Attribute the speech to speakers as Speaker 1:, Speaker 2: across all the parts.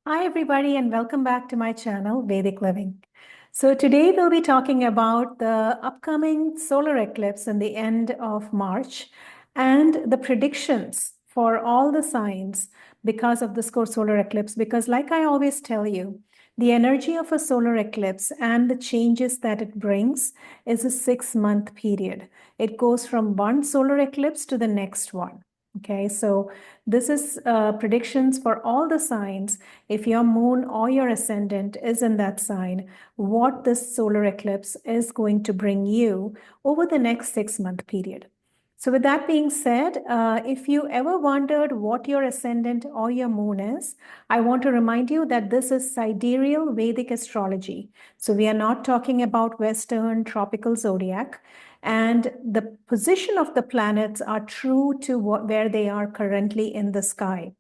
Speaker 1: Hi, everybody, and welcome back to my channel, Vedic Living. So today we'll be talking about the upcoming solar eclipse in the end of March and the predictions for all the signs because of this solar eclipse. Because like I always tell you, the energy of a solar eclipse and the changes that it brings is a 6-month period. It goes from one solar eclipse to the next one. Okay, so this is predictions for all the signs. If your moon or your ascendant is in that sign, what this solar eclipse is going to bring you over the next 6-month period. So with that being said, if you ever wondered what your ascendant or your moon is, I want to remind you that this is sidereal Vedic astrology. So we are not talking about Western tropical zodiac. And the position of the planets are true to where they are currently in the sky.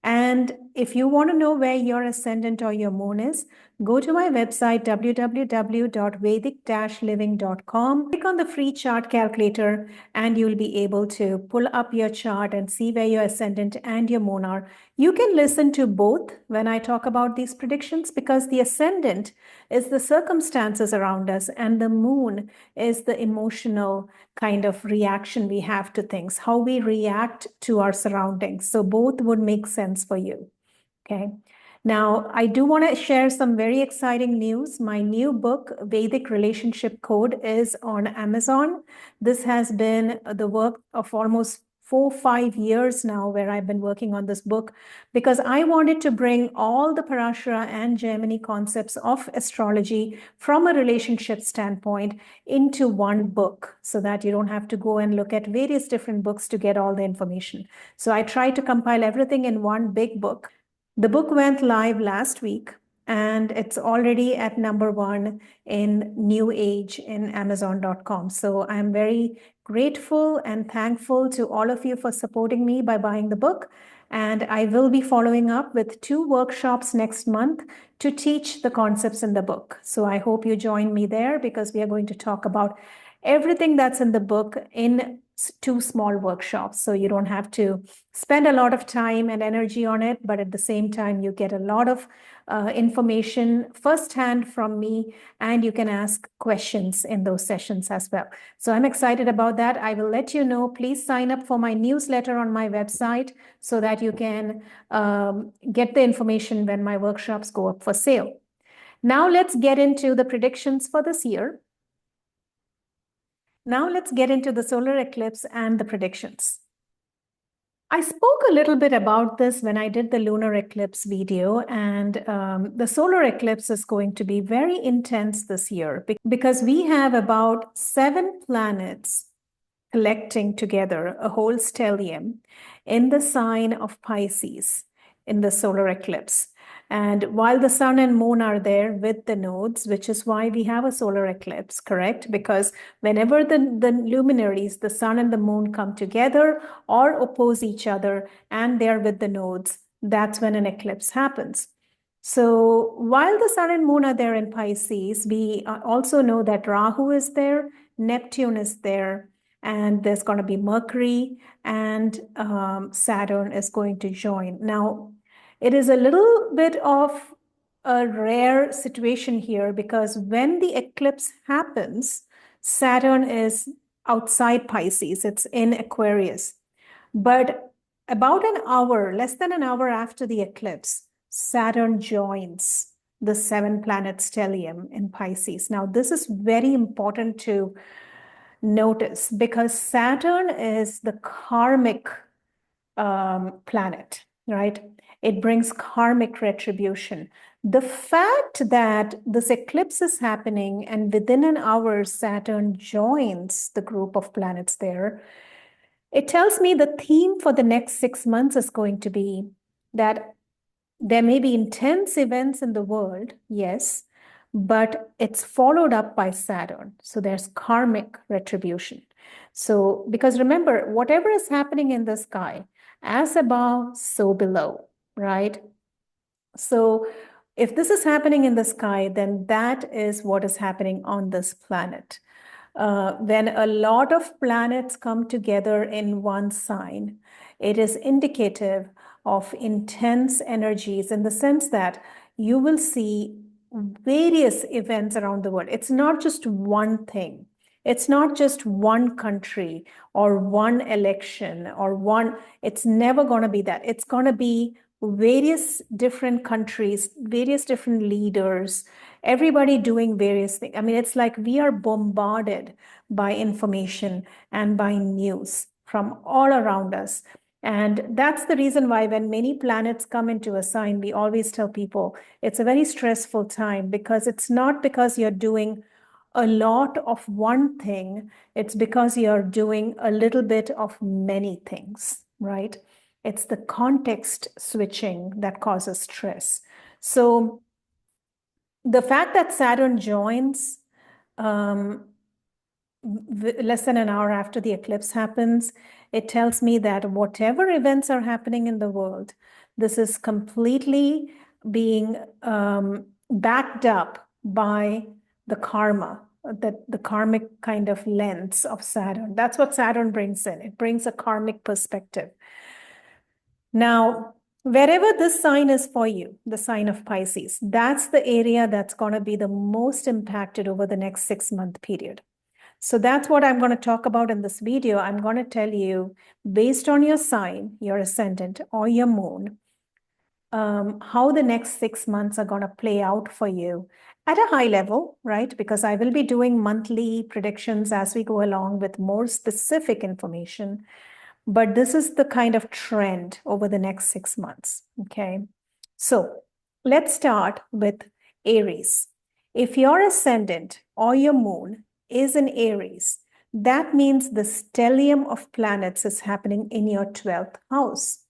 Speaker 1: And if you want to know where your ascendant or your moon is, go to my website, www.vedic-living.com. Click on the free chart calculator, and you'll be able to pull up your chart and see where your ascendant and your moon are. You can listen to both when I talk about these predictions, because the ascendant is the circumstances around us, and the moon is the emotional kind of reaction we have to things, how we react to our surroundings. So both would make sense for you. Okay. Now, I do want to share some very exciting news. My new book, Vedic Relationship Code, is on Amazon. This has been the work of almost 4-5 years now, where I've been working on this book, because I wanted to bring all the Parashara and Gemini concepts of astrology from a relationship standpoint into one book, so that you don't have to go and look at various different books to get all the information. So I tried to compile everything in one big book. The book went live last week, and it's already at #1 in New Age in Amazon.com. So I'm very grateful and thankful to all of you for supporting me by buying the book. And I will be following up with 2 workshops next month to teach the concepts in the book. So I hope you join me there, because we are going to talk about everything that's in the book in 2 small workshops. So you don't have to spend a lot of time and energy on it, but at the same time, you get a lot of information firsthand from me, and you can ask questions in those sessions as well. So I'm excited about that. I will let you know. Please sign up for my newsletter on my website so that you can get the information when my workshops go up for sale. Now let's get into the predictions for this year. Now let's get into the solar eclipse and the predictions. I spoke a little bit about this when I did the lunar eclipse video, and the solar eclipse is going to be very intense this year, because we have about 7 planets collecting together, a whole stellium, in the sign of Pisces in the solar eclipse. And while the sun and moon are there with the nodes, which is why we have a solar eclipse, correct? Because whenever the luminaries, the sun and the moon, come together or oppose each other and they're with the nodes, that's when an eclipse happens. So while the sun and moon are there in Pisces, we also know that Rahu is there, Neptune is there, and there's going to be Mercury, and Saturn is going to join. Now, it is a little bit of a rare situation here, because when the eclipse happens, Saturn is outside Pisces, it's in Aquarius. But about an hour, less than an hour after the eclipse, Saturn joins the 7-planet stellium in Pisces. Now, this is very important to notice, because Saturn is the karmic planet, right? It brings karmic retribution. The fact that this eclipse is happening and within an hour Saturn joins the group of planets there, it tells me the theme for the next 6 months is going to be that there may be intense events in the world, yes, but it's followed up by Saturn. So there's karmic retribution. So, because remember, whatever is happening in the sky, as above, so below, right? So if this is happening in the sky, then that is what is happening on this planet. When a lot of planets come together in one sign, it is indicative of intense energies, in the sense that you will see various events around the world. It's not just one thing. It's not just one country or one election or one, it's never going to be that. It's going to be various different countries, various different leaders, everybody doing various things. I mean, it's like we are bombarded by information and by news from all around us. And that's the reason why when many planets come into a sign, we always tell people it's a very stressful time, because it's not because you're doing a lot of one thing, it's because you're doing a little bit of many things, right? It's the context switching that causes stress. So the fact that Saturn joins less than an hour after the eclipse happens, it tells me that whatever events are happening in the world, this is completely being backed up by the karma, the karmic kind of lens of Saturn. That's what Saturn brings in. It brings a karmic perspective. Now, wherever this sign is for you, the sign of Pisces, that's the area that's going to be the most impacted over the next 6-month period. So that's what I'm going to talk about in this video. I'm going to tell you, based on your sign, your ascendant or your moon, how the next 6 months are going to play out for you at a high level, right? Because I will be doing monthly predictions as we go along with more specific information. But this is the kind of trend over the next 6 months, okay? So let's start with Aries. If your ascendant or your moon is in Aries, that means the stellium of planets is happening in your 12th house.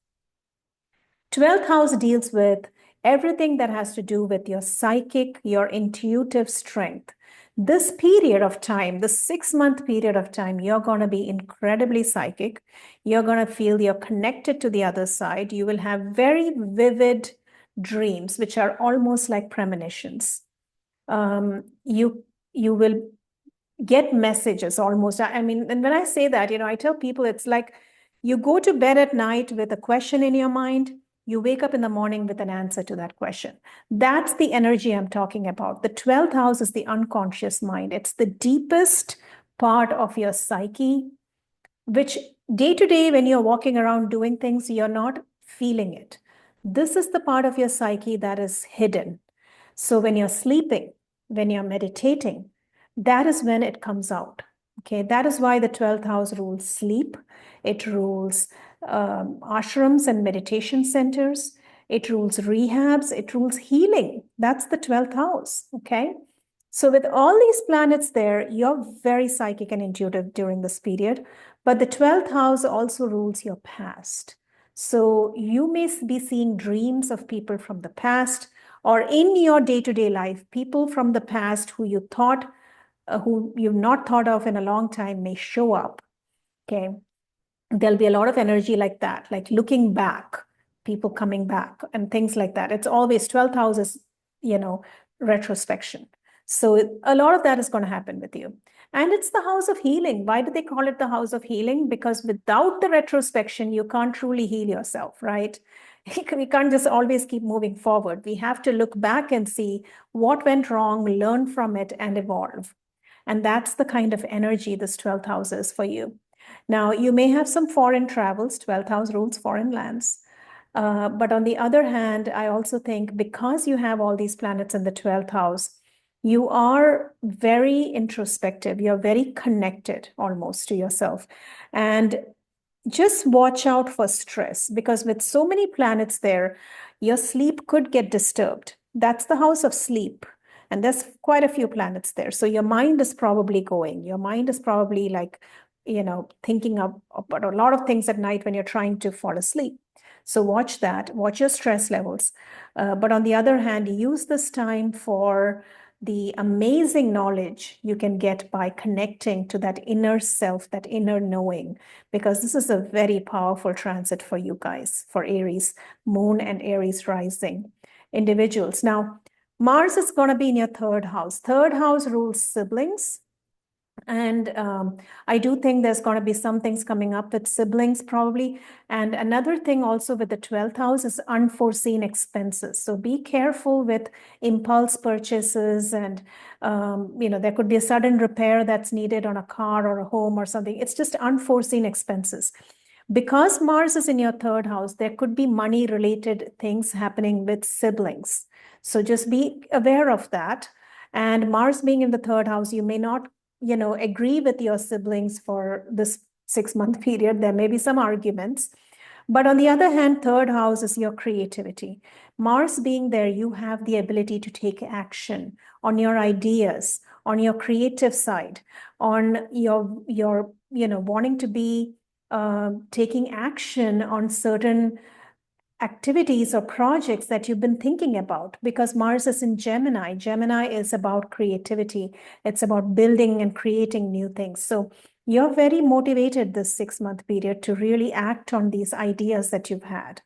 Speaker 1: 12th house deals with everything that has to do with your psychic, your intuitive strength. This period of time, the 6-month period of time, you're going to be incredibly psychic. You're going to feel you're connected to the other side. You will have very vivid dreams, which are almost like premonitions. You will get messages almost. I mean, and when I say that, I tell people it's like you go to bed at night with a question in your mind. You wake up in the morning with an answer to that question. That's the energy I'm talking about. The 12th house is the unconscious mind. It's the deepest part of your psyche, which day to day, when you're walking around doing things, you're not feeling it. This is the part of your psyche that is hidden. So when you're sleeping, when you're meditating, that is when it comes out. Okay, that is why the 12th house rules sleep. It rules ashrams and meditation centers. It rules rehabs. It rules healing. That's the 12th house. Okay, so with all these planets there, you're very psychic and intuitive during this period. But the 12th house also rules your past. So you may be seeing dreams of people from the past, or in your day-to-day life, people from the past who you thought, who you've not thought of in a long time may show up. Okay, there'll be a lot of energy like that, like looking back, people coming back and things like that. It's always 12th house is, retrospection. So a lot of that is going to happen with you. And it's the house of healing. Why do they call it the house of healing? Because without the retrospection, you can't truly heal yourself, right? We can't just always keep moving forward. We have to look back and see what went wrong, learn from it, and evolve. And that's the kind of energy this 12th house is for you. Now, you may have some foreign travels. 12th house rules foreign lands. But on the other hand, I also think because you have all these planets in the 12th house, you are very introspective. You're very connected almost to yourself. And just watch out for stress, because with so many planets there, your sleep could get disturbed. That's the house of sleep. And there's quite a few planets there. So your mind is probably going. Your mind is probably like, thinking about a lot of things at night when you're trying to fall asleep. So watch that, watch your stress levels. But on the other hand, use this time for the amazing knowledge you can get by connecting to that inner self, that inner knowing, because this is a very powerful transit for you guys, for Aries, moon and Aries rising individuals. Now, Mars is going to be in your 3rd house. 3rd house rules siblings. And I do think there's going to be some things coming up with siblings probably. And another thing also with the 12th house is unforeseen expenses. So be careful with impulse purchases, and there could be a sudden repair that's needed on a car or a home or something. It's just unforeseen expenses. Because Mars is in your third house, there could be money related things happening with siblings. So just be aware of that. And Mars being in the third house, you may not agree with your siblings for this 6-month period. There may be some arguments. But on the other hand, third house is your creativity. Mars being there, you have the ability to take action on your ideas, on your creative side, on your wanting to be taking action on certain activities or projects that you've been thinking about, because Mars is in Gemini. Gemini is about creativity. It's about building and creating new things. So you're very motivated this 6-month period to really act on these ideas that you've had.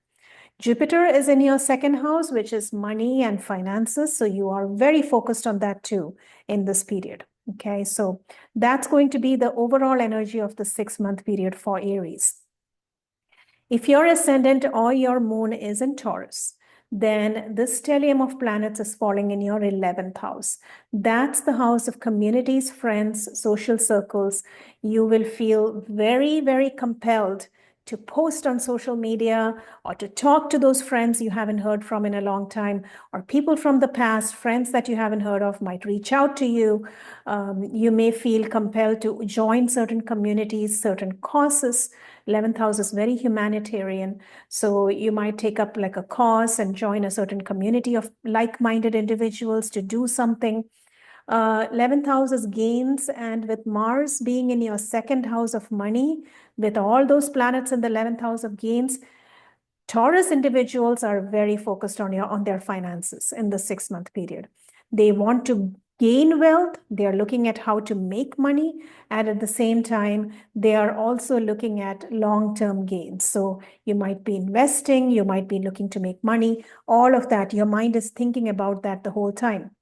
Speaker 1: Jupiter is in your second house, which is money and finances. So you are very focused on that too in this period. Okay, so that's going to be the overall energy of the 6-month period for Aries. If your ascendant or your moon is in Taurus, then this stellium of planets is falling in your 11th house. That's the house of communities, friends, social circles. You will feel very, very compelled to post on social media or to talk to those friends you haven't heard from in a long time, or people from the past, friends that you haven't heard of might reach out to you. You may feel compelled to join certain communities, certain causes. 11th house is very humanitarian. So you might take up like a cause and join a certain community of like-minded individuals to do something. 11th house is gains, and with Mars being in your second house of money, with all those planets in the 11th house of gains, Taurus individuals are very focused on their finances in the 6-month period. They want to gain wealth. They are looking at how to make money, and at the same time, they are also looking at long-term gains. So you might be investing, you might be looking to make money, all of that. Your mind is thinking about that the whole time.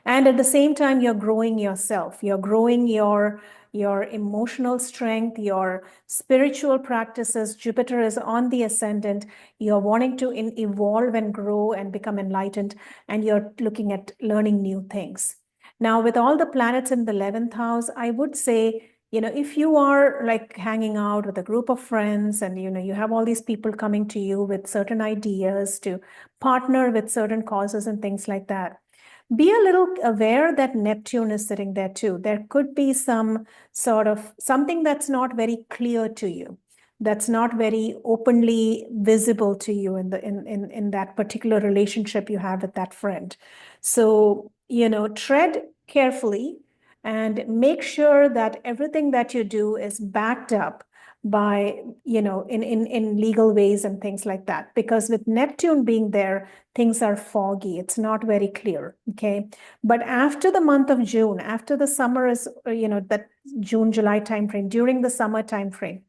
Speaker 1: And at the same time, you're growing yourself. You're growing your emotional strength, your spiritual practices. Jupiter is on the ascendant. You're wanting to evolve and grow and become enlightened, and you're looking at learning new things. Now, with all the planets in the 11th house, I would say, if you are like hanging out with a group of friends and, you have all these people coming to you with certain ideas to partner with certain causes and things like that, be a little aware that Neptune is sitting there too. There could be some sort of something that's not very clear to you, that's not very openly visible to you in that particular relationship you have with that friend. So, tread carefully and make sure that everything that you do is backed up by, in legal ways and things like that. Because with Neptune being there, things are foggy. It's not very clear. Okay. But after the month of June, after the summer is, that June, July timeframe, during the summer timeframe,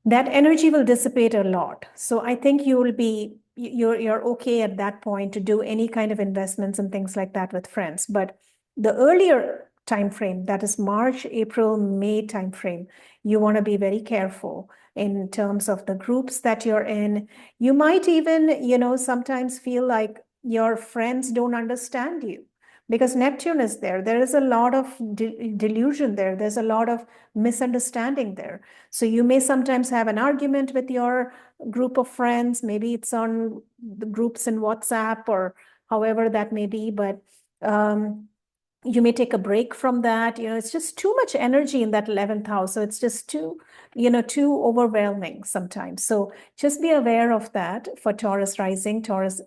Speaker 1: that energy will dissipate a lot. So I think you're okay at that point to do any kind of investments and things like that with friends. But the earlier time frame, that is March, April, May time frame, you want to be very careful in terms of the groups that you're in. You might even, sometimes feel like your friends don't understand you because Neptune is there. There is a lot of delusion there. There's a lot of misunderstanding there. So you may sometimes have an argument with your group of friends. Maybe it's on the groups in WhatsApp or however that may be, but you may take a break from that. It's just too much energy in that 11th house. So it's just too overwhelming sometimes. So just be aware of that for Taurus rising, Taurus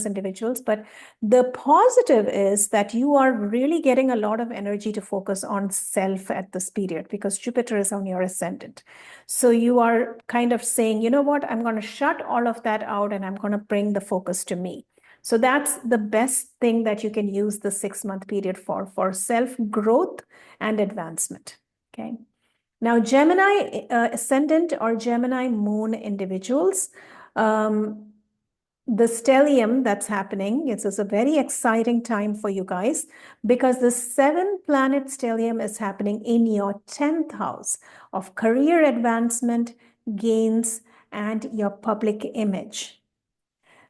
Speaker 1: individuals. But the positive is that you are really getting a lot of energy to focus on self at this period because Jupiter is on your ascendant. So you are kind of saying, you know what, I'm going to shut all of that out and I'm going to bring the focus to me. So that's the best thing that you can use the 6-month period for self-growth and advancement. Okay. Now, Gemini ascendant or Gemini moon individuals, the stellium that's happening, it's a very exciting time for you guys because the 7-planet stellium is happening in your 10th house of career advancement, gains, and your public image.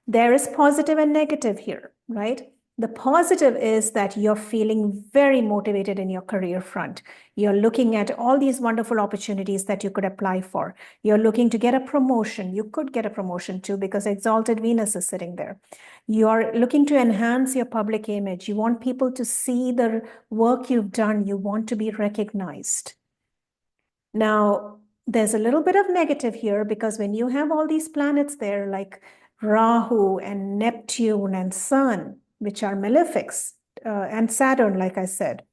Speaker 1: There is positive and negative here, right? The positive is that you're feeling very motivated in your career front. You're looking at all these wonderful opportunities that you could apply for. You're looking to get a promotion. You could get a promotion too because exalted Venus is sitting there. You're looking to enhance your public image. You want people to see the work you've done. You want to be recognized. Now, there's a little bit of negative here because when you have all these planets there, like Rahu and Neptune and Sun, which are malefics, and Saturn, like I said,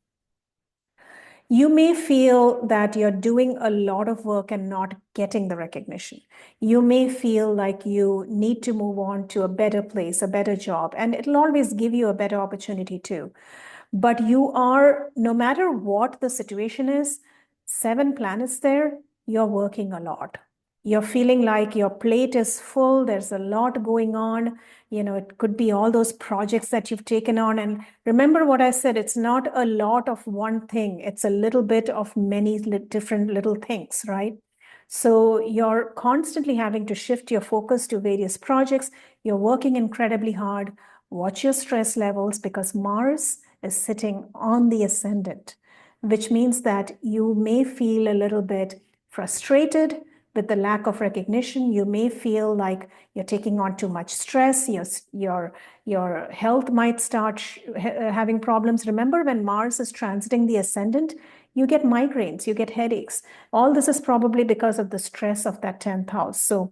Speaker 1: you may feel that you're doing a lot of work and not getting the recognition. You may feel like you need to move on to a better place, a better job, and it'll always give you a better opportunity too. But you are, no matter what the situation is, 7 planets there, you're working a lot. You're feeling like your plate is full. There's a lot going on. It could be all those projects that you've taken on. And remember what I said, it's not a lot of one thing. It's a little bit of many different little things, right? So you're constantly having to shift your focus to various projects. You're working incredibly hard. Watch your stress levels because Mars is sitting on the ascendant, which means that you may feel a little bit frustrated with the lack of recognition. You may feel like you're taking on too much stress. Your health might start having problems. Remember, when Mars is transiting the ascendant, you get migraines, you get headaches. All this is probably because of the stress of that 10th house. So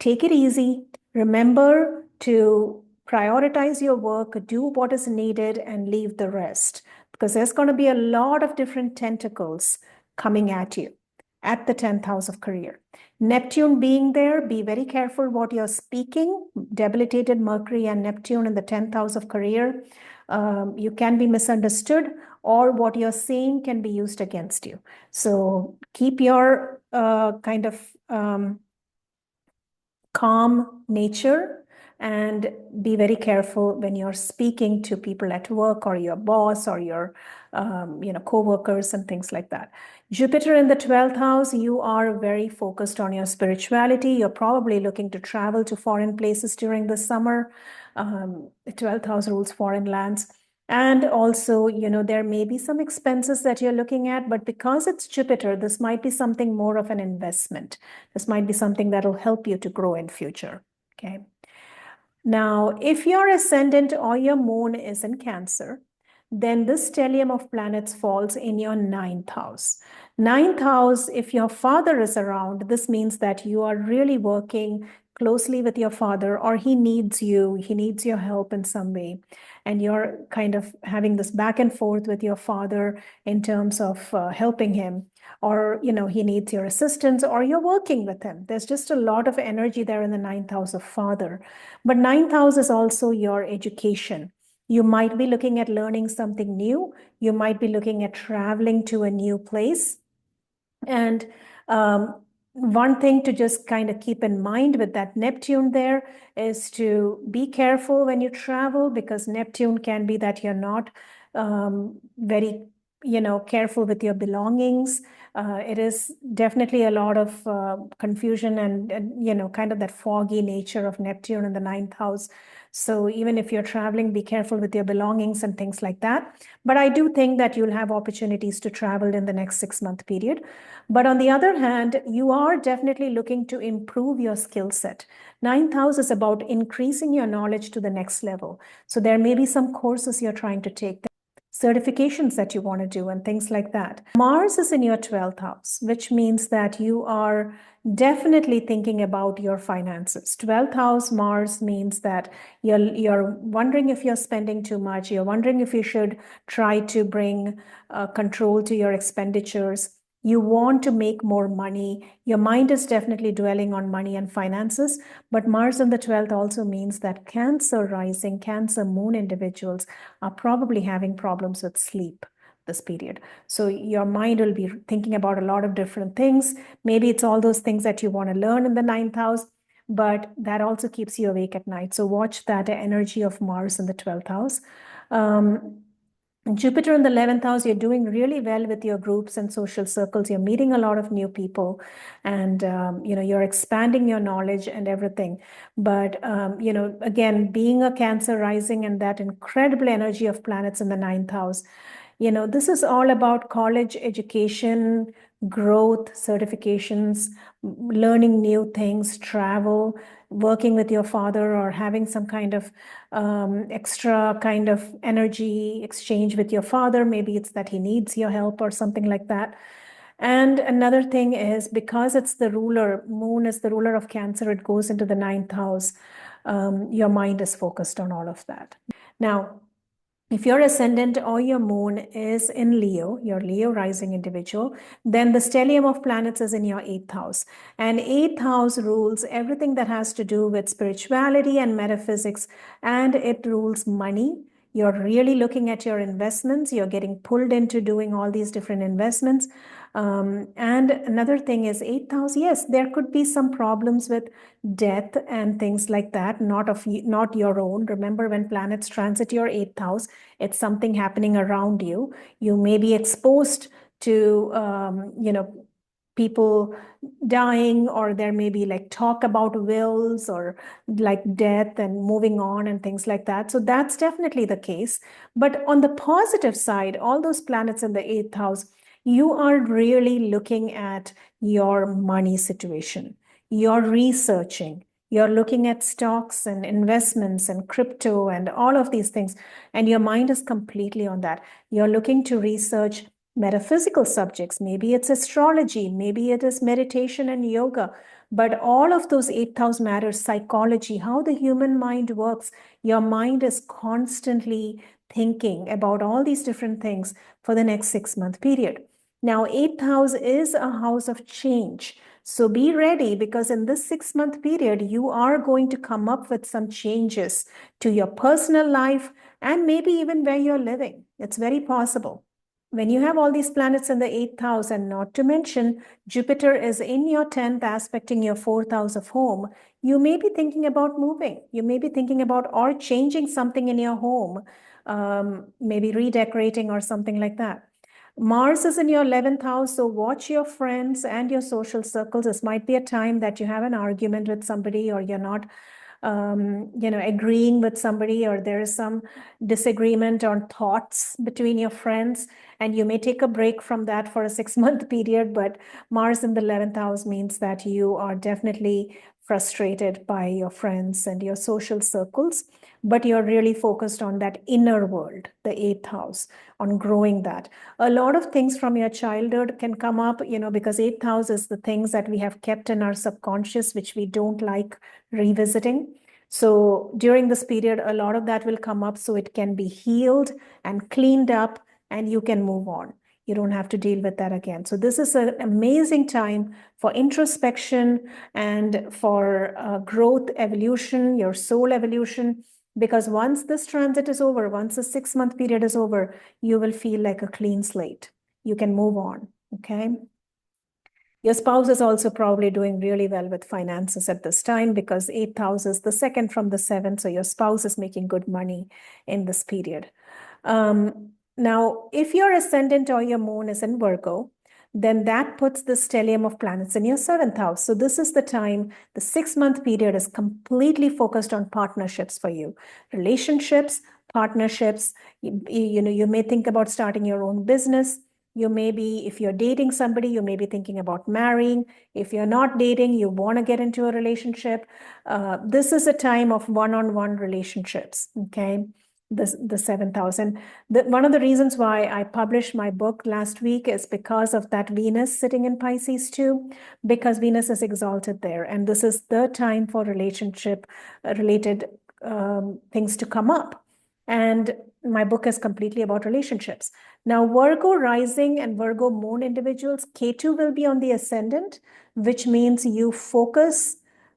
Speaker 1: take it easy. Remember to prioritize your work, do what is needed, and leave the rest. Because there's going to be a lot of different tentacles coming at you at the 10th house of career. Neptune being there, be very careful what you're speaking. Debilitated Mercury and Neptune in the 10th house of career. You can be misunderstood, or what you're saying can be used against you. So keep your kind of calm nature and be very careful when you're speaking to people at work or your boss or your co-workers and things like that. Jupiter in the 12th house, you are very focused on your spirituality. You're probably looking to travel to foreign places during the summer. The 12th house rules foreign lands. And also, there may be some expenses that you're looking at, but because it's Jupiter, this might be something more of an investment. This might be something that'll help you to grow in future, okay? Now, if your ascendant or your moon is in Cancer, then this stellium of planets falls in your 9th house. 9th house, if your father is around, this means that you are really working closely with your father, or he needs you, he needs your help in some way. And you're kind of having this back and forth with your father in terms of helping him, or, he needs your assistance, or you're working with him. There's just a lot of energy there in the 9th house of father. But 9th house is also your education. You might be looking at learning something new. You might be looking at traveling to a new place. And one thing to just kind of keep in mind with that Neptune there is to be careful when you travel, because Neptune can be that you're not very, careful with your belongings. It is definitely a lot of confusion and, kind of that foggy nature of Neptune in the 9th house. So even if you're traveling, be careful with your belongings and things like that. But I do think that you'll have opportunities to travel in the next 6-month period. But on the other hand, you are definitely looking to improve your skill set. 9th house is about increasing your knowledge to the next level. So there may be some courses you're trying to take, certifications that you want to do, and things like that. Mars is in your 12th house, which means that you are definitely thinking about your finances. 12th house Mars means that you're wondering if you're spending too much. You're wondering if you should try to bring control to your expenditures. You want to make more money. Your mind is definitely dwelling on money and finances, but Mars in the 12th also means that Cancer rising, Cancer moon individuals are probably having problems with sleep this period. So your mind will be thinking about a lot of different things. Maybe it's all those things that you want to learn in the 9th house, but that also keeps you awake at night. So watch that energy of Mars in the 12th house. Jupiter in the 11th house, you're doing really well with your groups and social circles. You're meeting a lot of new people, and you're expanding your knowledge and everything. But again, being a Cancer rising and that incredible energy of planets in the 9th house, this is all about college education, growth, certifications, learning new things, travel, working with your father, or having some kind of extra kind of energy exchange with your father. Maybe it's that he needs your help or something like that. And another thing is, because it's the ruler, moon is the ruler of Cancer, it goes into the 9th house. Your mind is focused on all of that. Now, if your ascendant or your moon is in Leo, your Leo rising individual, then the stellium of planets is in your 8th house. And 8th house rules everything that has to do with spirituality and metaphysics, and it rules money. You're really looking at your investments. You're getting pulled into doing all these different investments. And another thing is 8th house. Yes, there could be some problems with death and things like that, not your own. Remember, when planets transit your 8th house, it's something happening around you. You may be exposed to, people dying, or there may be like talk about wills or like death and moving on and things like that. So that's definitely the case. But on the positive side, all those planets in the 8th house, you are really looking at your money situation. You're researching. You're looking at stocks and investments and crypto and all of these things. And your mind is completely on that. You're looking to research metaphysical subjects. Maybe it's astrology. Maybe it is meditation and yoga. But all of those 8th house matters, psychology, how the human mind works. Your mind is constantly thinking about all these different things for the next 6-month period. Now, 8th house is a house of change. So be ready, because in this 6-month period, you are going to come up with some changes to your personal life and maybe even where you're living. It's very possible. When you have all these planets in the 8th house, and not to mention Jupiter is in your 10th, aspecting your 4th house of home, you may be thinking about moving. You may be thinking about or changing something in your home, maybe redecorating or something like that. Mars is in your 11th house, so watch your friends and your social circles. This might be a time that you have an argument with somebody, or you're not agreeing with somebody, or there is some disagreement on thoughts between your friends, and you may take a break from that for a 6-month period. But Mars in the 11th house means that you are definitely frustrated by your friends and your social circles, but you're really focused on that inner world, the 8th house, on growing that. A lot of things from your childhood can come up, because 8th house is the things that we have kept in our subconscious, which we don't like revisiting. So during this period, a lot of that will come up, so it can be healed and cleaned up, and you can move on. You don't have to deal with that again. So this is an amazing time for introspection and for growth, evolution, your soul evolution. Because once this transit is over, once the 6-month period is over, you will feel like a clean slate. You can move on, okay? Your spouse is also probably doing really well with finances at this time, because 8th house is the second from the 7th. So your spouse is making good money in this period. Now, if your ascendant or your moon is in Virgo, then that puts the stellium of planets in your 7th house. So this is the time, the 6-month period is completely focused on partnerships for you. Relationships, partnerships, you may think about starting your own business. You may be, if you're dating somebody, you may be thinking about marrying. If you're not dating, you want to get into a relationship. This is a time of one-on-one relationships, okay? The 7th house. And one of the reasons why I published my book last week is because of that Venus sitting in Pisces too, because Venus is exalted there. And this is the time for relationship related things to come up. And my book is completely about relationships. Now, Virgo rising and Virgo moon individuals, Ketu will be on the ascendant, which means your focus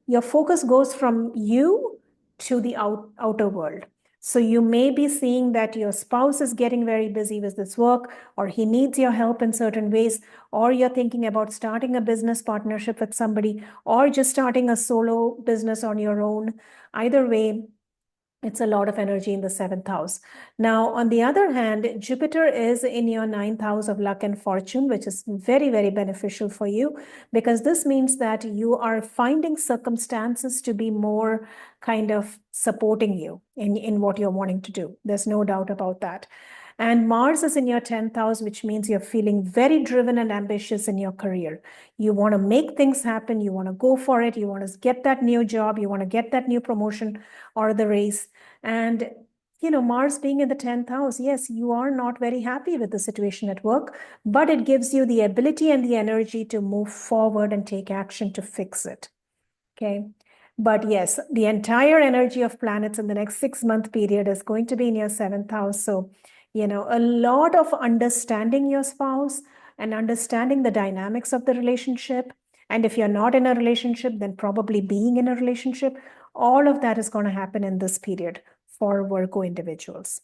Speaker 1: goes from you to the outer world. So you may be seeing that your spouse is getting very busy with this work, or he needs your help in certain ways, or you're thinking about starting a business partnership with somebody, or just starting a solo business on your own. Either way, it's a lot of energy in the seventh house. Now, on the other hand, Jupiter is in your ninth house of luck and fortune, which is very, very beneficial for you, because this means that you are finding circumstances to be more kind of supporting you in what you're wanting to do. There's no doubt about that. And Mars is in your 10th house, which means you're feeling very driven and ambitious in your career. You want to make things happen. You want to go for it. You want to get that new job. You want to get that new promotion or the race. And, Mars being in the 10th house, yes, you are not very happy with the situation at work, but it gives you the ability and the energy to move forward and take action to fix it. Okay. But yes, the entire energy of planets in the next 6-month period is going to be in your 7th house. So, a lot of understanding your spouse and understanding the dynamics of the relationship. And if you're not in a relationship, then probably being in a relationship. All of that is going to happen in this period for Virgo individuals.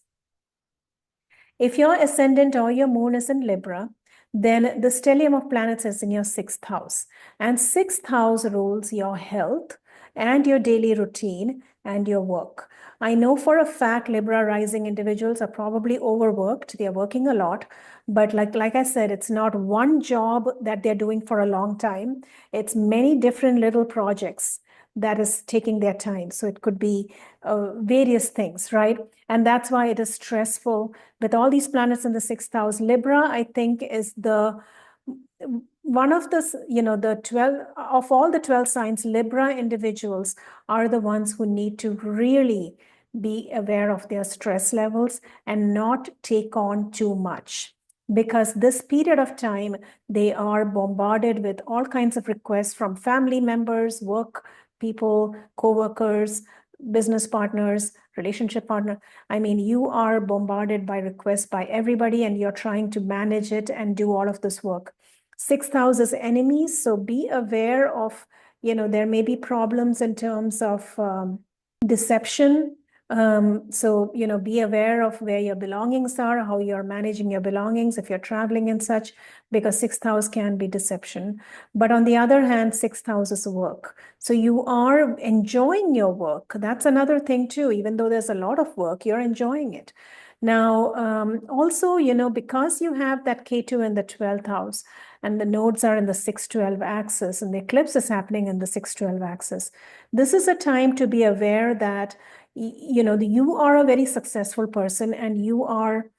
Speaker 1: If your ascendant or your moon is in Libra, then the stellium of planets is in your 6th house. And 6th house rules your health and your daily routine and your work. I know for a fact Libra rising individuals are probably overworked. They're working a lot. But like I said, it's not one job that they're doing for a long time. It's many different little projects that is taking their time. So it could be various things, right? And that's why it is stressful. With all these planets in the 6th house, Libra, I think, is the one of the, the 12 of all the 12 signs, Libra individuals are the ones who need to really be aware of their stress levels and not take on too much. Because this period of time, they are bombarded with all kinds of requests from family members, work people, co-workers, business partners, relationship partner. I mean, you are bombarded by requests by everybody, and you're trying to manage it and do all of this work. 6th house is enemies, so be aware of, there may be problems in terms of deception. So, be aware of where your belongings are, how you're managing your belongings, if you're traveling and such, because 6th house can be deception. But on the other hand, 6th house is work. So you are enjoying your work. That's another thing too. Even though there's a lot of work, you're enjoying it. Now, also, because you have that Ketu in the 12th house, and the nodes are in the 6-12 axis, and the eclipse is happening in the 6-12 axis, this is a time to be aware that you are a very successful person, and you are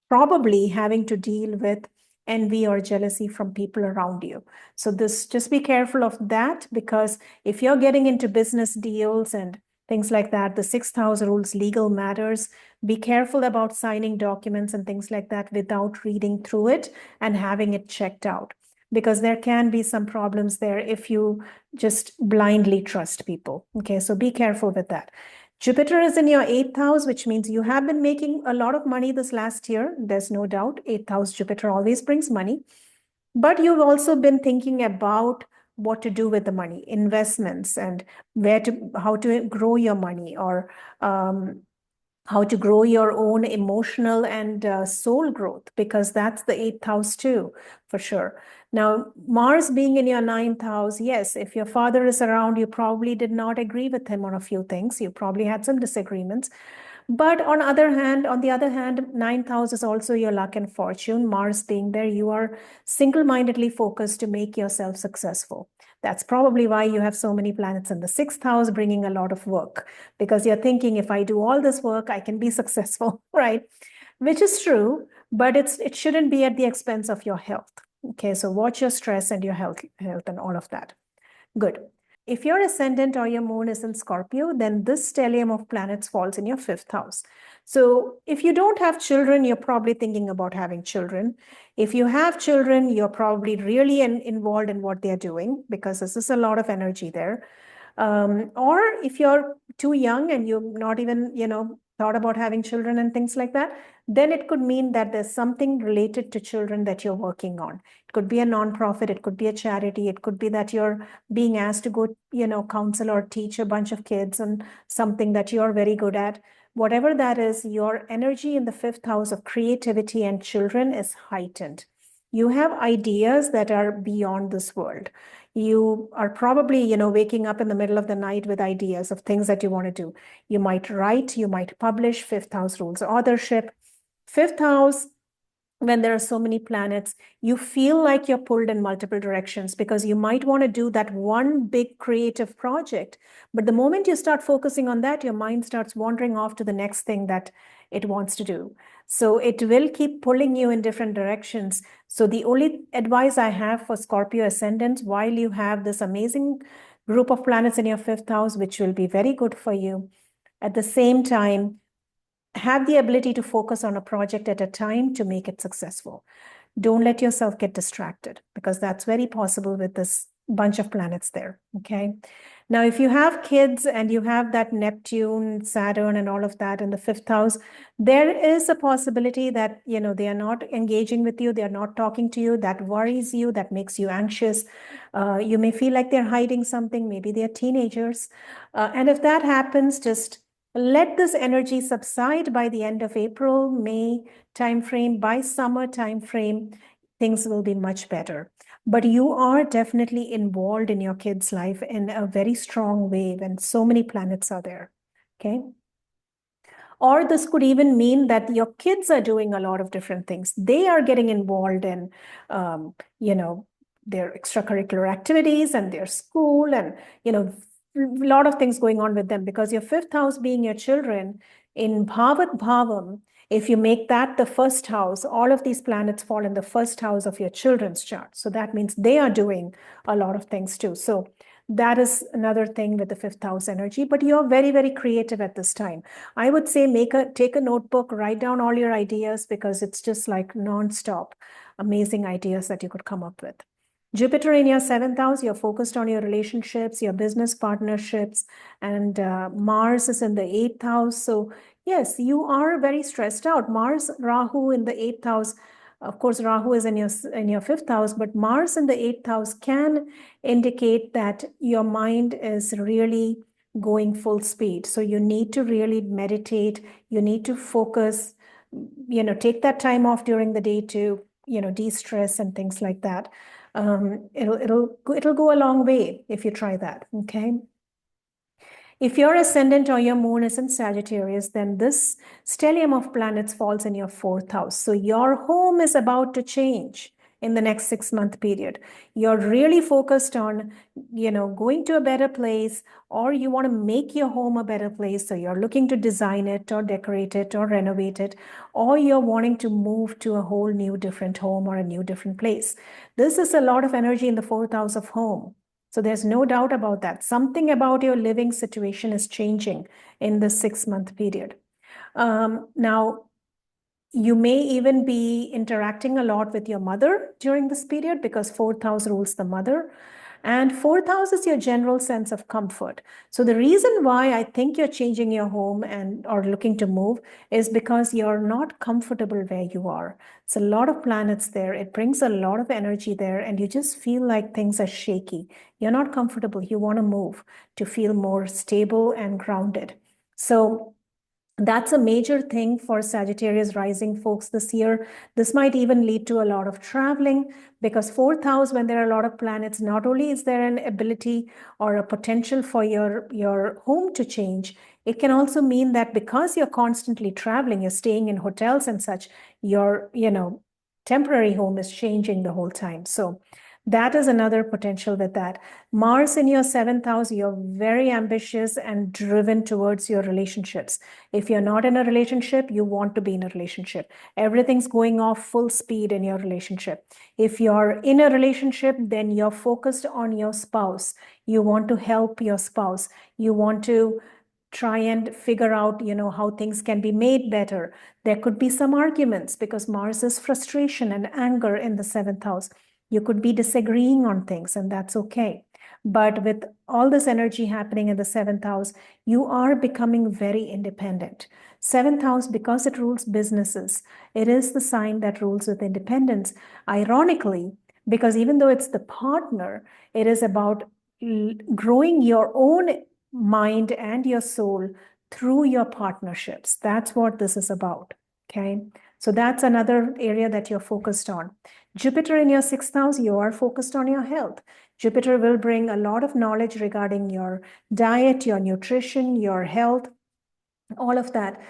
Speaker 1: probably having to deal with envy or jealousy from people around you. So just be careful of that, because if you're getting into business deals and things like that, the 6th house rules legal matters. Be careful about signing documents and things like that without reading through it and having it checked out, because there can be some problems there if you just blindly trust people. Okay, so be careful with that. Jupiter is in your 8th house, which means you have been making a lot of money this last year. There's no doubt. 8th house Jupiter always brings money. But you've also been thinking about what to do with the money, investments, and how to grow your money, or how to grow your own emotional and soul growth, because that's the 8th house too, for sure. Now, Mars being in your 9th house, yes, if your father is around, you probably did not agree with him on a few things. You probably had some disagreements. But on the other hand, 9th house is also your luck and fortune. Mars being there, you are single-mindedly focused to make yourself successful. That's probably why you have so many planets in the 6th house bringing a lot of work, because you're thinking, if I do all this work, I can be successful, right? Which is true, but it shouldn't be at the expense of your health. Okay, so watch your stress and your health and all of that. Good. If your ascendant or your moon is in Scorpio, then this stellium of planets falls in your 5th house. So if you don't have children, you're probably thinking about having children. If you have children, you're probably really involved in what they're doing, because this is a lot of energy there. Or if you're too young and you've not even, thought about having children and things like that, then it could mean that there's something related to children that you're working on. It could be a nonprofit, it could be a charity, it could be that you're being asked to go, counsel or teach a bunch of kids on something that you're very good at. whatever that is, your energy in the fifth house of creativity and children is heightened. You have ideas that are beyond this world. You are probably, waking up in the middle of the night with ideas of things that you want to do. You might write, you might publish. Fifth house rules authorship. Fifth house, when there are so many planets, you feel like you're pulled in multiple directions because you might want to do that one big creative project. But the moment you start focusing on that, your mind starts wandering off to the next thing that it wants to do. So it will keep pulling you in different directions. So the only advice I have for Scorpio ascendants, while you have this amazing group of planets in your fifth house, which will be very good for you, at the same time, have the ability to focus on a project at a time to make it successful. Don't let yourself get distracted because that's very possible with this bunch of planets there. Okay. Now, if you have kids and you have that Neptune, Saturn, and all of that in the fifth house, there is a possibility that, they are not engaging with you. They are not talking to you. That worries you. That makes you anxious. You may feel like they're hiding something. Maybe they're teenagers. And if that happens, just let this energy subside by the end of April, May timeframe. By summer timeframe, things will be much better. But you are definitely involved in your kid's life in a very strong way when so many planets are there. Okay. Or this could even mean that your kids are doing a lot of different things. They are getting involved in, their extracurricular activities and their school and, a lot of things going on with them because your fifth house being your children in Bhavat Bhavam, if you make that the first house, all of these planets fall in the first house of your children's chart. So that means they are doing a lot of things too. So that is another thing with the fifth house energy, but you're very, very creative at this time. I would say take a notebook, write down all your ideas because it's just like nonstop amazing ideas that you could come up with. Jupiter in your seventh house, you're focused on your relationships, your business partnerships, and Mars is in the eighth house. So yes, you are very stressed out. Mars, Rahu in the eighth house. Of course, Rahu is in your fifth house, but Mars in the eighth house can indicate that your mind is really going full speed. So you need to really meditate. You need to focus, take that time off during the day to, de-stress and things like that. It'll go a long way if you try that. Okay. If your ascendant or your moon is in Sagittarius, then this stellium of planets falls in your fourth house. So your home is about to change in the next 6-month period. You're really focused on, going to a better place, or you want to make your home a better place. So you're looking to design it or decorate it or renovate it, or you're wanting to move to a whole new different home or a new different place. This is a lot of energy in the fourth house of home. So there's no doubt about that. Something about your living situation is changing in the 6-month period. Now, you may even be interacting a lot with your mother during this period because fourth house rules the mother. And fourth house is your general sense of comfort. So the reason why I think you're changing your home or looking to move is because you're not comfortable where you are. It's a lot of planets there. It brings a lot of energy there, and you just feel like things are shaky. You're not comfortable. You want to move to feel more stable and grounded. So that's a major thing for Sagittarius rising folks this year. This might even lead to a lot of traveling because fourth house, when there are a lot of planets, not only is there an ability or a potential for your home to change, it can also mean that because you're constantly traveling, you're staying in hotels and such, your, temporary home is changing the whole time. So that is another potential with that. Mars in your seventh house, you're very ambitious and driven towards your relationships. If you're not in a relationship, you want to be in a relationship. Everything's going off full speed in your relationship. If you're in a relationship, then you're focused on your spouse. You want to help your spouse. You want to try and figure out, how things can be made better. There could be some arguments because Mars is frustration and anger in the seventh house. You could be disagreeing on things, and that's okay. But with all this energy happening in the seventh house, you are becoming very independent. Seventh house, because it rules businesses, it is the sign that rules with independence. Ironically, because even though it's the partner, it is about growing your own mind and your soul through your partnerships. That's what this is about. Okay. So that's another area that you're focused on. Jupiter in your sixth house, you are focused on your health. Jupiter will bring a lot of knowledge regarding your diet, your nutrition, your health, all of that.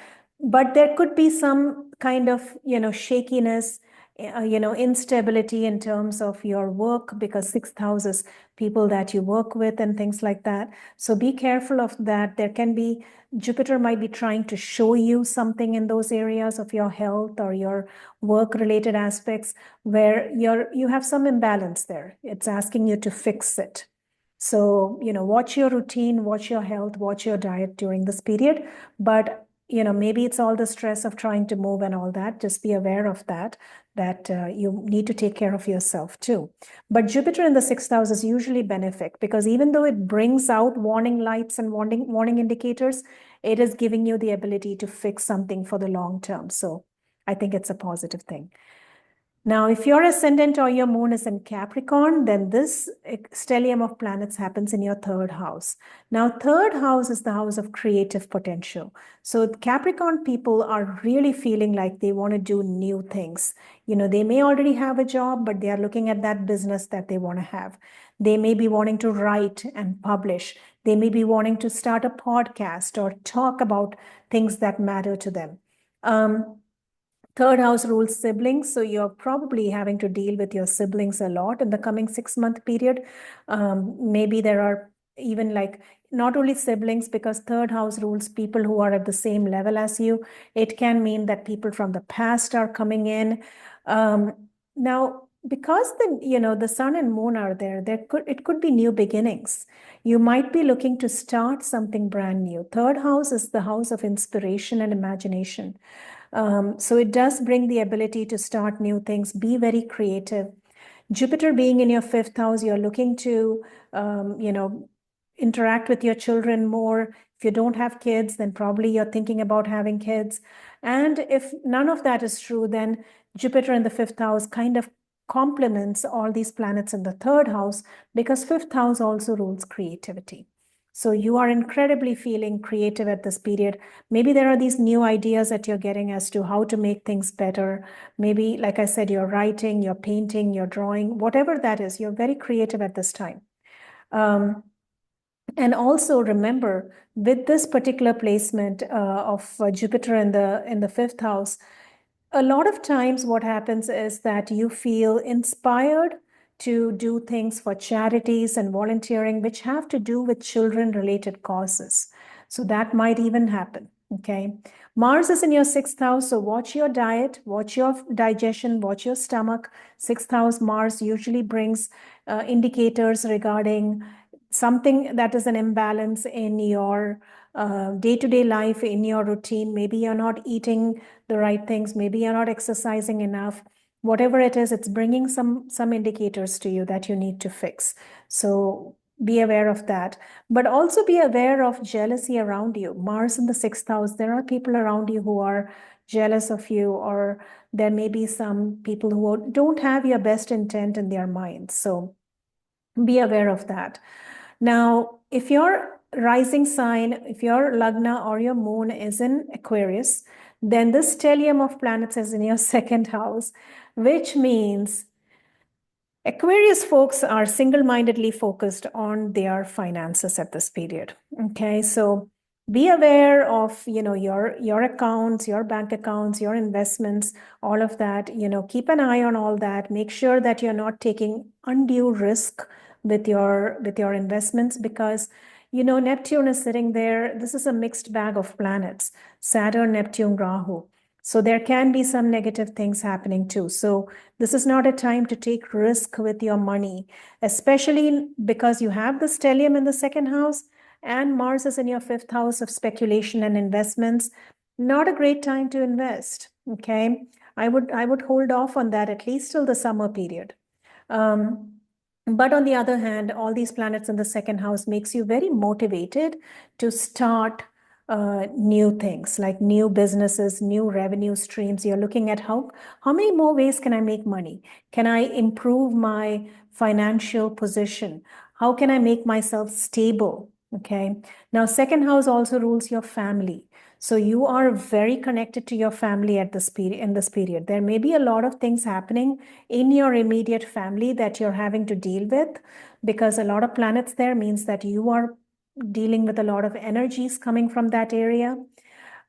Speaker 1: But there could be some kind of, shakiness, instability in terms of your work, because sixth house is people that you work with and things like that. So be careful of that. There can be, Jupiter might be trying to show you something in those areas of your health or your work related aspects where you have some imbalance there. It's asking you to fix it. So, watch your routine, watch your health, watch your diet during this period. But, maybe it's all the stress of trying to move and all that. Just be aware of that you need to take care of yourself too. But Jupiter in the sixth house is usually benefic, because even though it brings out warning lights and warning indicators, it is giving you the ability to fix something for the long term. So I think it's a positive thing. Now, if your ascendant or your moon is in Capricorn, then this stellium of planets happens in your third house. Now, third house is the house of creative potential. So Capricorn people are really feeling like they want to do new things. They may already have a job, but they are looking at that business that they want to have. They may be wanting to write and publish. They may be wanting to start a podcast or talk about things that matter to them. Third house rules siblings, so you're probably having to deal with your siblings a lot in the coming 6-month period. Maybe there are even like not only siblings, because third house rules people who are at the same level as you. It can mean that people from the past are coming in. Now, because the sun and moon are there, it could be new beginnings. You might be looking to start something brand new. Third house is the house of inspiration and imagination. So it does bring the ability to start new things, be very creative. Jupiter being in your fifth house, you're looking to, interact with your children more. If you don't have kids, then probably you're thinking about having kids. And if none of that is true, then Jupiter in the fifth house kind of complements all these planets in the third house, because fifth house also rules creativity. So you are incredibly feeling creative at this period. Maybe there are these new ideas that you're getting as to how to make things better. Maybe, like I said, you're writing, you're painting, you're drawing, whatever that is, you're very creative at this time. And also remember, with this particular placement of Jupiter in the fifth house, a lot of times what happens is that you feel inspired to do things for charities and volunteering, which have to do with children-related causes. So that might even happen, okay? Mars is in your sixth house, so watch your diet, watch your digestion, watch your stomach. Sixth house Mars usually brings indicators regarding something that is an imbalance in your day-to-day life, in your routine. Maybe you're not eating the right things. Maybe you're not exercising enough. Whatever it is, it's bringing some indicators to you that you need to fix. So be aware of that. But also be aware of jealousy around you. Mars in the sixth house, there are people around you who are jealous of you, or there may be some people who don't have your best intent in their minds. So be aware of that. Now, if your rising sign, if your Lagna or your moon is in Aquarius, then this stellium of planets is in your second house, which means Aquarius folks are single-mindedly focused on their finances at this period. Okay, so be aware of your accounts, your bank accounts, your investments, all of that. Keep an eye on all that. Make sure that you're not taking undue risk with your investments, because Neptune is sitting there. This is a mixed bag of planets: Saturn, Neptune, Rahu. So there can be some negative things happening too. So this is not a time to take risk with your money, especially because you have the stellium in the second house and Mars is in your fifth house of speculation and investments. Not a great time to invest. Okay, I would hold off on that at least till the summer period. But on the other hand, all these planets in the second house makes you very motivated to start new things, like new businesses, new revenue streams. You're looking at how many more ways can I make money? Can I improve my financial position? How can I make myself stable? Okay. Now, second house also rules your family. So you are very connected to your family at this period, in this period. There may be a lot of things happening in your immediate family that you're having to deal with, because a lot of planets there means that you are dealing with a lot of energies coming from that area.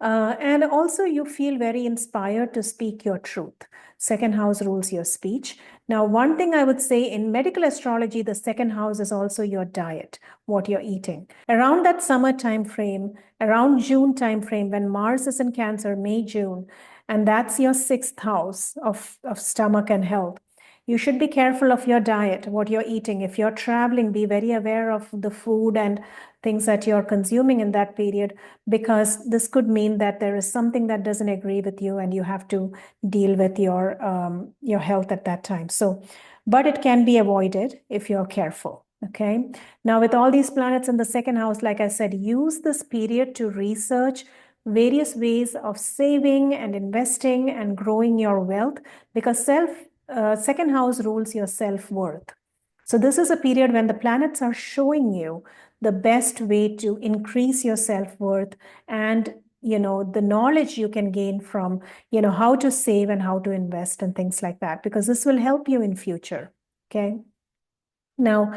Speaker 1: And also, you feel very inspired to speak your truth. Second house rules your speech. Now, one thing I would say in medical astrology, the second house is also your diet, what you're eating. Around that summer time frame, around June time frame, when Mars is in Cancer, May, June, and that's your sixth house of stomach and health. You should be careful of your diet, what you're eating. If you're traveling, be very aware of the food and things that you're consuming in that period, because this could mean that there is something that doesn't agree with you and you have to deal with your health at that time. So, but it can be avoided if you're careful. Okay. Now, with all these planets in the second house, like I said, use this period to research various ways of saving and investing and growing your wealth, because second house rules your self-worth. So this is a period when the planets are showing you the best way to increase your self-worth and the knowledge you can gain from how to save and how to invest and things like that, because this will help you in future. Okay. Now,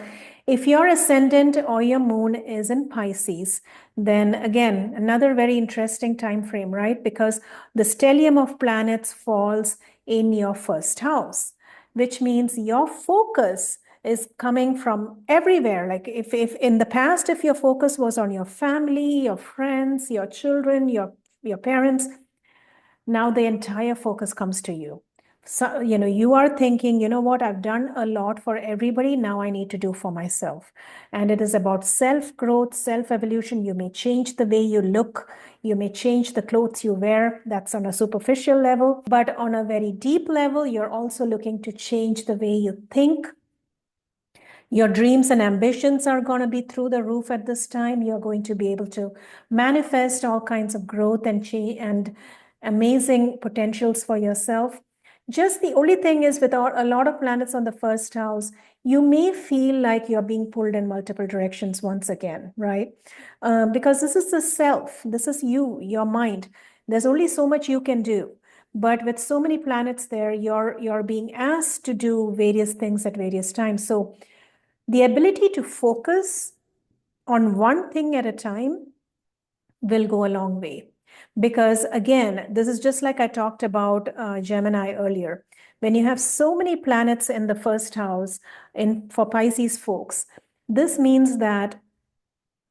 Speaker 1: if your ascendant or your moon is in Pisces, then again, another very interesting time frame, right? Because the stellium of planets falls in your first house, which means your focus is coming from everywhere. Like if in the past, if your focus was on your family, your friends, your children, your parents, now the entire focus comes to you. So, you are thinking, you know what, I've done a lot for everybody. Now I need to do for myself. And it is about self-growth, self-evolution. You may change the way you look. You may change the clothes you wear. That's on a superficial level. But on a very deep level, you're also looking to change the way you think. Your dreams and ambitions are going to be through the roof at this time. You're going to be able to manifest all kinds of growth and change and amazing potentials for yourself. Just the only thing is, with a lot of planets on the first house, you may feel like you're being pulled in multiple directions once again, right? Because this is the self, this is you, your mind. There's only so much you can do. But with so many planets there, you're being asked to do various things at various times. So the ability to focus on one thing at a time will go a long way. Because again, this is just like I talked about Gemini earlier. When you have so many planets in the first house for Pisces folks, this means that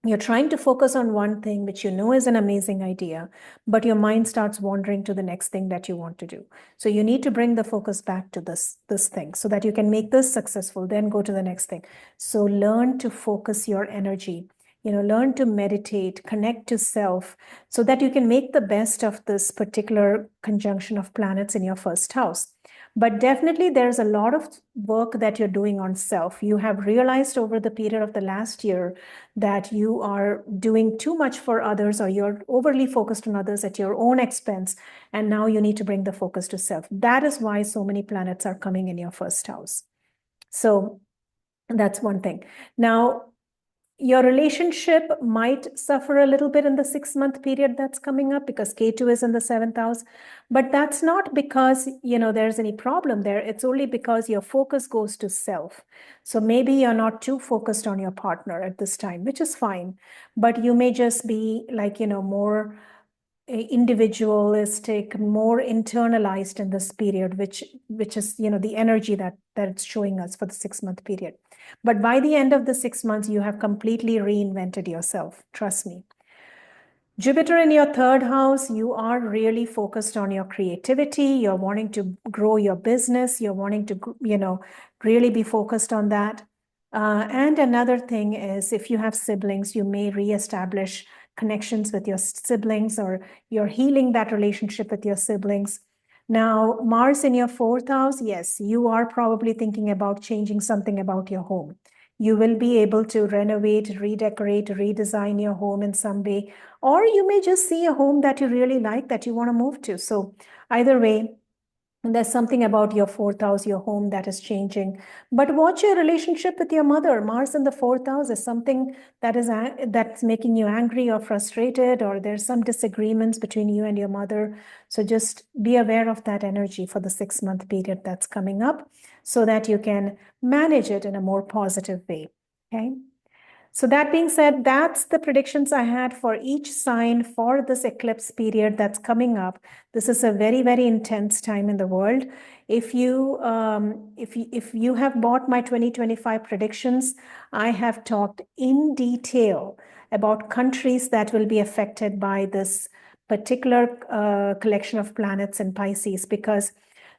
Speaker 1: you're trying to focus on one thing, which you know is an amazing idea, but your mind starts wandering to the next thing that you want to do. So you need to bring the focus back to this thing so that you can make this successful, then go to the next thing. So learn to focus your energy, learn to meditate, connect to self, so that you can make the best of this particular conjunction of planets in your first house. But definitely there's a lot of work that you're doing on self. You have realized over the period of the last year that you are doing too much for others, or you're overly focused on others at your own expense. And now you need to bring the focus to self. That is why so many planets are coming in your first house. So that's one thing. Now, your relationship might suffer a little bit in the 6-month period that's coming up, because Ketu is in the 7th house. But that's not because, there's any problem there. It's only because your focus goes to self. So maybe you're not too focused on your partner at this time, which is fine. But you may just be like, more individualistic, more internalized in this period, which is, the energy that it's showing us for the 6-month period. But by the end of the 6 months, you have completely reinvented yourself. Trust me. Jupiter in your 3rd house, you are really focused on your creativity. You're wanting to grow your business. You're wanting to, really be focused on that. And another thing is, if you have siblings, you may reestablish connections with your siblings, or you're healing that relationship with your siblings. Now, Mars in your 4th house, yes, you are probably thinking about changing something about your home. You will be able to renovate, redecorate, redesign your home in some way, or you may just see a home that you really like that you want to move to. So either way, There's something about your fourth house, your home, that is changing. But watch your relationship with your mother. Mars in the fourth house is something that's making you angry or frustrated, or there's some disagreements between you and your mother. So just be aware of that energy for the 6-month period that's coming up, so that you can manage it in a more positive way. Okay. So that being said, that's the predictions I had for each sign for this eclipse period that's coming up. This is a very, very intense time in the world. If you have bought my 2025 predictions, I have talked in detail about countries that will be affected by this particular collection of planets in Pisces, because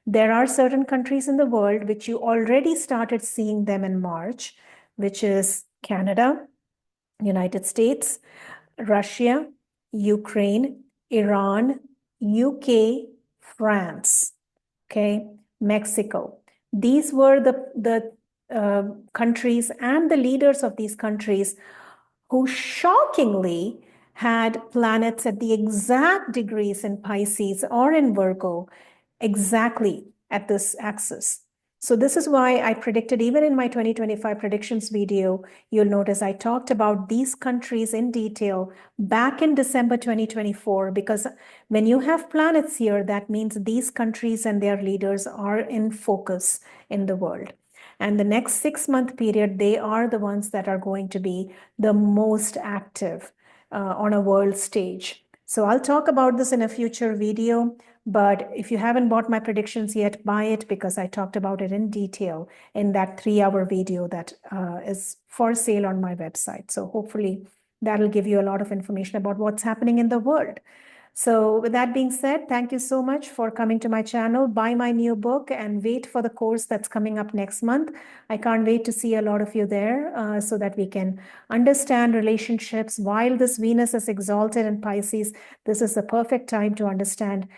Speaker 1: there are certain countries in the world which you already started seeing them in March, which is Canada, United States, Russia, Ukraine, Iran, UK, France, okay, Mexico. These were the countries and the leaders of these countries who shockingly had planets at the exact degrees in Pisces or in Virgo, exactly at this axis. So this is why I predicted, even in my 2025 predictions video, you'll notice I talked about these countries in detail back in December 2024, because when you have planets here, that means these countries and their leaders are in focus in the world. And the next 6-month period, they are the ones that are going to be the most active on a world stage. So I'll talk about this in a future video, but if you haven't bought my predictions yet, buy it, because I talked about it in detail in that 3-hour video that is for sale on my website. So hopefully that'll give you a lot of information about what's happening in the world. So with that being said, thank you so much for coming to my channel. Buy my new book and wait for the course that's coming up next month. I can't wait to see a lot of you there so that we can understand relationships. While this Venus is exalted in Pisces, this is the perfect time to understand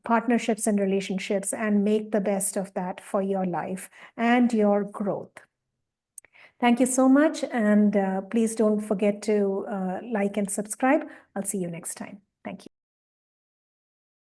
Speaker 1: partnerships and relationships and make the best of that for your life and your growth. Thank you so much. And please don't forget to like and subscribe. I'll see you next time. Thank you.